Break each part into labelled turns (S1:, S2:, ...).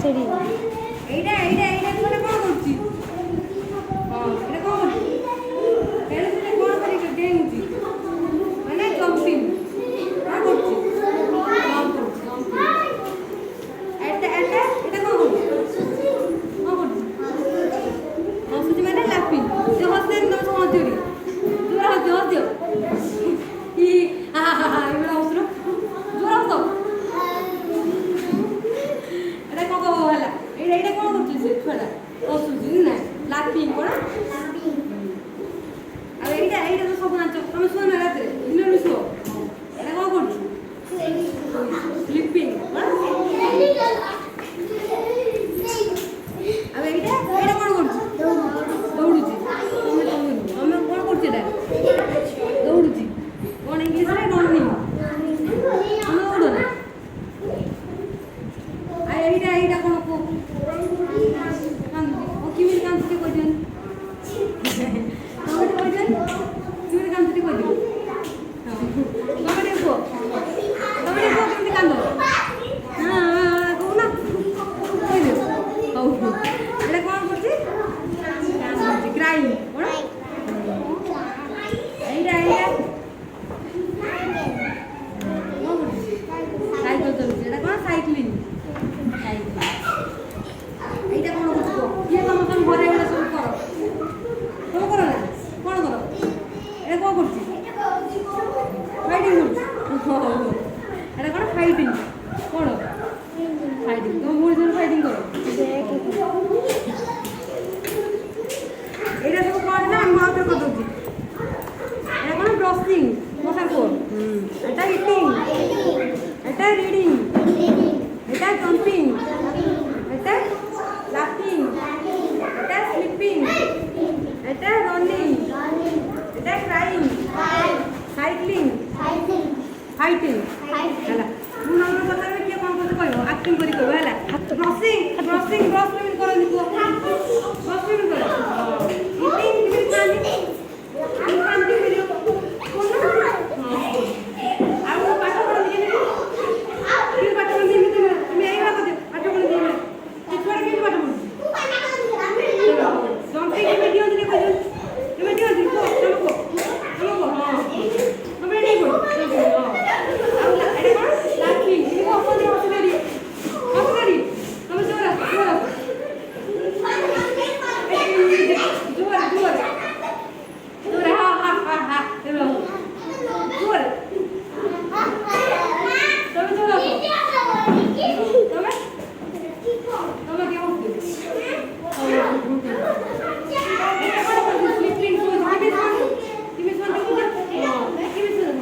S1: সিঁড়ি
S2: এইটা এইটা এইটা মানে কোন করছি এটা কোন করছি এটা মানে কোন করি ডেঙ্গি মানে জম্পিং কোন করছি এটা এটা এটা কোন করছি কোন করছি হসুজি মানে লাফিং যে হসে না হসে জোর হসে হসে ই হা হা হা এগুলো হসলো জোর হসো এটা কোন হলা এইটা এইটা কোন করছিস ছড়া হসুজি না লাফিং কোন আর এইটা এইটা তো সব নাচ আমি শুন না রাতে দিনে শুও এটা কোন করছিস স্লিপিং আর এইটা এইটা কোন করছিস দৌড়ুছি আমি কোন করছি এটা দৌড়ুছি কোন ইংলিশে রনিং আমি দৌড়ো না আর এইটা এইটা কোন ও কিমির কান্তি কইছেন তুমি কইছেন কিমির কান্তি কইছেন তুমি দেখো তুমি কান্দো হ্যাঁ কও না কই দিও হও এটা কোন করছি কান্দি ক্রাইং কোন এইটা এইটা সাইকেল চলছে এটা কোন সাইক্লিং এইটা কোন করছো কি তোমার ঘরে এগুলো সব করো তুমি করো না কোন করো এটা কোন করছি ফাইটিং করছি এটা কোন ফাইটিং করো ফাইটিং তুমি মুড়ি ধরে ফাইটিং করো এটা সব করে না আমি মাকে কত দিই এটা কোন ব্রশিং মশার কোন এটা ইটিং এটা রিডিং এটা জাম্পিং এটা লাফিং এটা স্লিপিং এটা রানিং এটা ক্রাইং সাইক্লিং ফাইটিং ହେଲା ମୁଁ ନମ୍ବର ପଚାରିବି କିଏ କ'ଣ କଥା କହିବ ଆକ୍ଟିଂ କରି କହିବ ହେଲା ବ୍ରଶିଂ ବ୍ରଶିଂ ବ୍ରଶ କେମିତି କରନ୍ତି କୁହ ବ୍ରଶ କେମିତି କର ଇଟିଂ କେମିତି ଖାଆନ୍ତି ଖାଆନ୍ତି ଭିଡ଼ିଓ ଆଉ ପାଠ ପଢ଼ନ୍ତି କେମିତି ପାଠ ପଢ଼ନ୍ତି ଏମିତି তুমি ଏଇଭଳିଆ କଥା ପାଠ ପଢ଼ନ୍ତି ଏଇଭଳିଆ ସେ ଛୁଆଟା କେମିତି ପାଠ ପଢ଼ୁଛି ଜମ୍ପିଂ କେମିତି ଦିଅନ୍ତି ଟିକେ କହିଦିଅନ୍ତି କେମିତି ଦିଅନ୍ତି କୁହ ତମେ କୁହ ହଁ ତମେ ଏଇଠି କୁହ ଆଉ ଏଇଟା କ'ଣ ଲାଫିଂ କେମିତି ହସନ୍ତି ହସିକାରି ତମେ ଜୋର ଜୋର ଜୋର ଜୋର ha ha ha ha ଜୋର ଜୋର ତମେ ଜୋର ତମେ ତମେ କେଉଁ ସ୍ଲିপিଂ তুমি শুনতে বুঝে তুমি শুন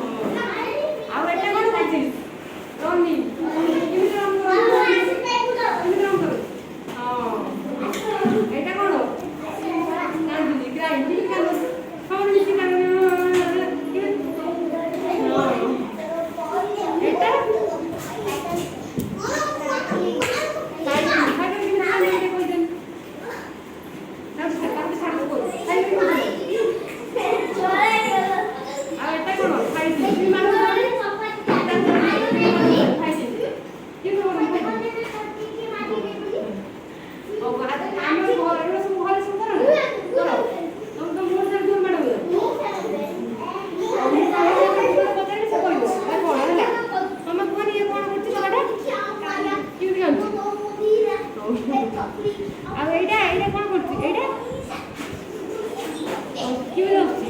S2: আর এটা কোন আছে রনি তুমি রাম করো তুমি রাম করো এটা কোন কান্দি ক্রাই কি কান্দ সব মিশে কান্দ এটা আর এইটা এইটা কোন করছি এইটা কি বলছি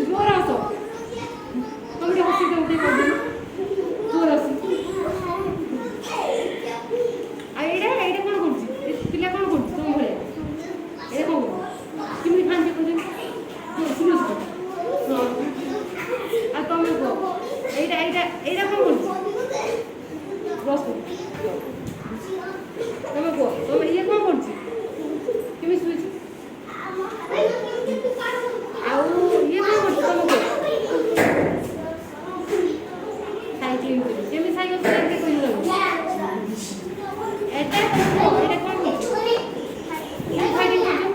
S2: জোর আসো তুমি হাসি দাও দেখো জোর আসো আর এইটা এইটা কোন করছি পিলা কোন করছি তুমি বলে এটা কোন তুমি খান্তি করে শুনো আর তুমি গো এইটা এইটা এইটা কোন করছি রস তুমি গো তুমি ইয়ে কোন করছি তুমি শুয়েছো ଆଉ ଇଏ କ'ଣ କରୁଛି ତମକୁ ସାଇକ୍ଲିଂ କରୁଛି କେମିତି ସାଇକେଲ ଚଲାନ୍ତି କହିଲ ଏଇଟା ଏଇଟା କ'ଣ କରୁଛି ଫାଇଟିଂ କରୁଛୁ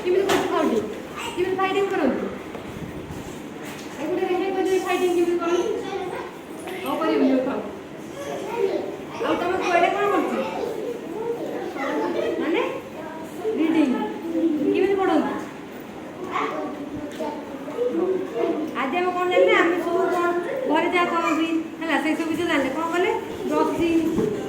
S2: କେମିତି କରୁଛୁ ଖାଉଛୁ କେମିତି ଫାଇଟିଂ କରନ୍ତି ଏଗୁଟେ ରେହାଇ କରି ଫାଇଟିଂ କେମିତି କରନ୍ତି କ'ଣ କରିବି ଖାଉ ଆଉ ତମେ ଏଇଟା କ'ଣ ଯାହା କହନ୍ତି ହେଲା ସେସବୁ ବିଷୟରେ ଜାଣିଲେ କ'ଣ କଲେ ବ୍ରସିଂ